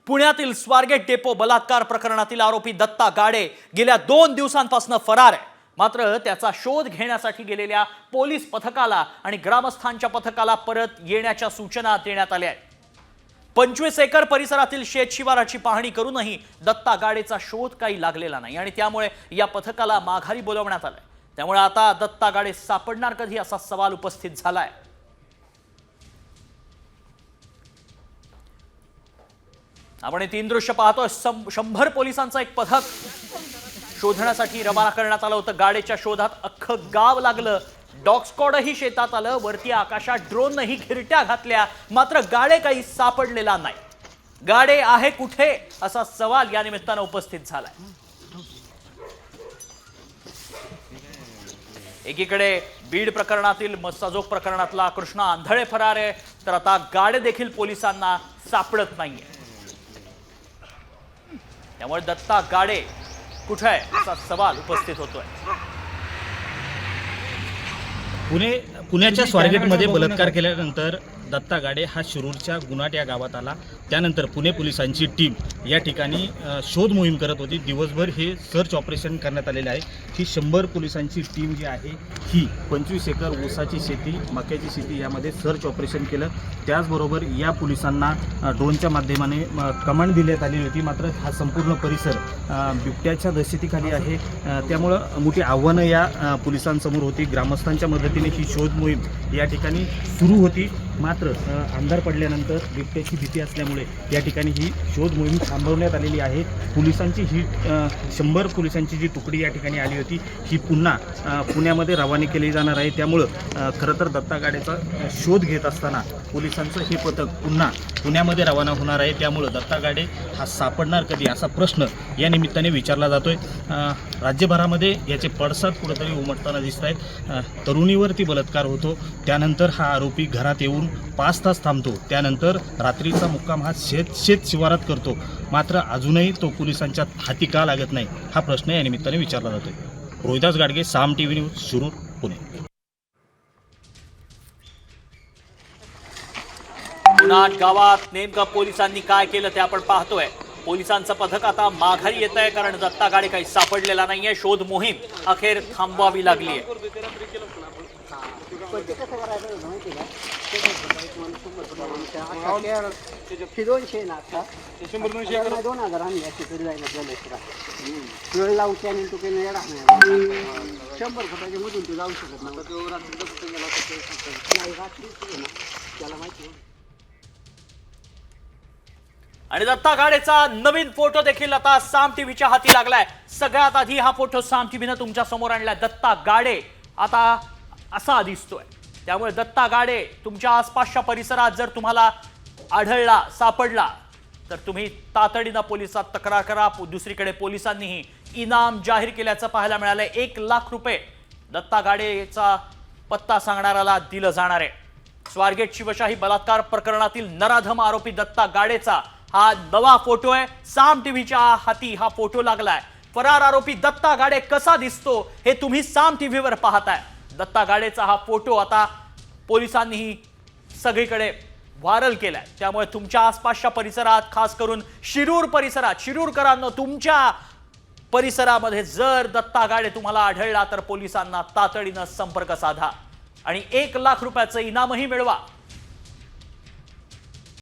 पुण्यातील स्वारगेट डेपो बलात्कार प्रकरणातील आरोपी दत्ता गाडे गेल्या 2 दिवसांपासून फरार आहे। मात्र त्याचा शोध घेण्यासाठी गेलेल्या पोलीस पथकाला आणि ग्रामस्थांच्या पथकाला परत येण्याच्या सूचना देण्यात आल्या आहेत। 25 एकर परिसरातील शेतशिवाराची पाहणी करूनही दत्ता गाडेचा शोध काही लागलेला नाही आणि त्यामुळे या पथकाला माघारी बोलावण्यात आलंय। त्यामुळे आता दत्ता गाडे सापडणार कधी असा सवाल उपस्थित झालाय। आपण हे 3 दृश्य पाहतोय। 100 पोलिसांचा एक पथक शोधण्यासाठी रवाना करण्यात आलं होतं। गाडेच्या शोधात अख्खं गाव लागलं। डॉग स्क्वॉडही शेतात आलं। वरती आकाशात ड्रोनही घिरट्या घातल्या, मात्र गाडे काही सापडलेला नाही। गाडे आहे कुठे असा सवाल या निमित्तानं उपस्थित झालाय। एकीकडे बीड प्रकरणातील मस्साजोग प्रकरणातला कृष्णा आंधळे फरार आहे, तर आता गाडे देखील पोलिसांना सापडत नाहीये। त्यामुळे दत्ता गाडे कुठे आहे असा सवाल उपस्थित होतोय। पुण्याच्या स्वारगेटमध्ये बलात्कार केल्यानंतर दत्ता गाडे हा शिरूरच्या गुन्हाट या गावात आला। त्यानंतर पुणे पोलिसांची टीम या ठिकाणी शोध मोहीम करत होती। दिवसभर हे सर्च ऑपरेशन करण्यात आलेले आहे। ही 100 पोलिसांची टीम जी आहे ही 25 एकर ऊसाची शेती, मक्याची शेती यामध्ये सर्च ऑपरेशन केलं। त्याचबरोबर या पोलिसांना ड्रोनच्या माध्यमाने कमांड देण्यात आली होती। मात्र हा संपूर्ण परिसर बिबट्याच्या दहशतीखाली आहे। त्यामुळं मोठी आव्हानं या पोलिसांसमोर होती। ग्रामस्थांच्या मदतीने ही शोध मोहीम या ठिकाणी सुरू होती। मात्र अंधार पडल्यानंतर बिबट्याची भीती असल्यामुळे या ठिकाणी ही शोध मोहीम थांबवण्यात आलेली आहे। पोलिसांची ही 100 पोलिसांची जी तुकडी या ठिकाणी आली होती ही पुन्हा पुण्यामध्ये रवाना केली जाणार आहे। त्यामुळं खरं तर दत्ता गाडेचा शोध घेत असताना पोलिसांचं हे पथक पुन्हा पुण्यामध्ये रवाना होणार आहे। त्यामुळं दत्ता गाडे हा सापडणार कधी असा प्रश्न या निमित्ताने विचारला जातोय। राज्यभरामध्ये याचे पडसाद कुठेतरी उमटताना दिसत आहेत। तरुणीवरती बलात्कार होतो, त्यानंतर हा आरोपी घरात येऊन 5 तास थांबतो, त्यानंतर रात्रीचा मुक्काम हा शेत शिवारात करतो। मात्र अजूनही तो पोलिसांच्या हाती का लागत नाही हा प्रश्न या निमित्ताने विचारला जातोय। रोहिदास गाडगे, साम टीव्ही न्यूज, शिरूर, पुणे। गुन्हाट गावात नेमकं पोलिसांनी काय केलं ते आपण पाहतोय। पोलिसांचं पथक आता माघारी येत आहे, कारण दत्ता गाडे काही सापडलेला नाहीये। शोध मोहीम अखेर थांबवावी लागली आहे। आणि दत्ता गाडेचा नवीन फोटो देखील आता साम टीव्हीच्या हाती लागलाय। सगळ्यात आधी हा फोटो साम टीव्हीनं तुमच्या समोर आणलाय। दत्ता गाडे आता असा दिसतोय। त्यामुळे दत्ता गाडे तुमच्या आसपासच्या परिसरात जर तुम्हाला आढळला, सापडला, तर तुम्ही तातडीनं पोलिसात तक्रार करा। दुसरीकडे पोलिसांनीही इनाम जाहीर केल्याचं पाहायला मिळालंय। 1 लाख रुपये दत्ता गाडेचा पत्ता सांगणाऱ्याला दिलं जाणार आहे। स्वारगेट शिवशाही बलात्कार प्रकरणातील नराधम आरोपी दत्ता गाडेचा हा नवा फोटो आहे। साम टीव्हीच्या हाती हा फोटो लागलाय। फरार आरोपी दत्ता गाडे कसा दिसतो हे तुम्ही साम टीव्हीवर पाहताय। दत्ता गाडेचा हा फोटो आता पोलिसांनीही सगळीकडे व्हायरल केलाय। त्यामुळे तुमच्या आसपासच्या परिसरात, खास करून शिरूर परिसरात, शिरूरकरांनो, तुमच्या परिसरामध्ये जर दत्ता गाडे तुम्हाला आढळला तर पोलिसांना तातडीनं संपर्क साधा आणि 1 लाख रुपयाचं इनामही मिळवा।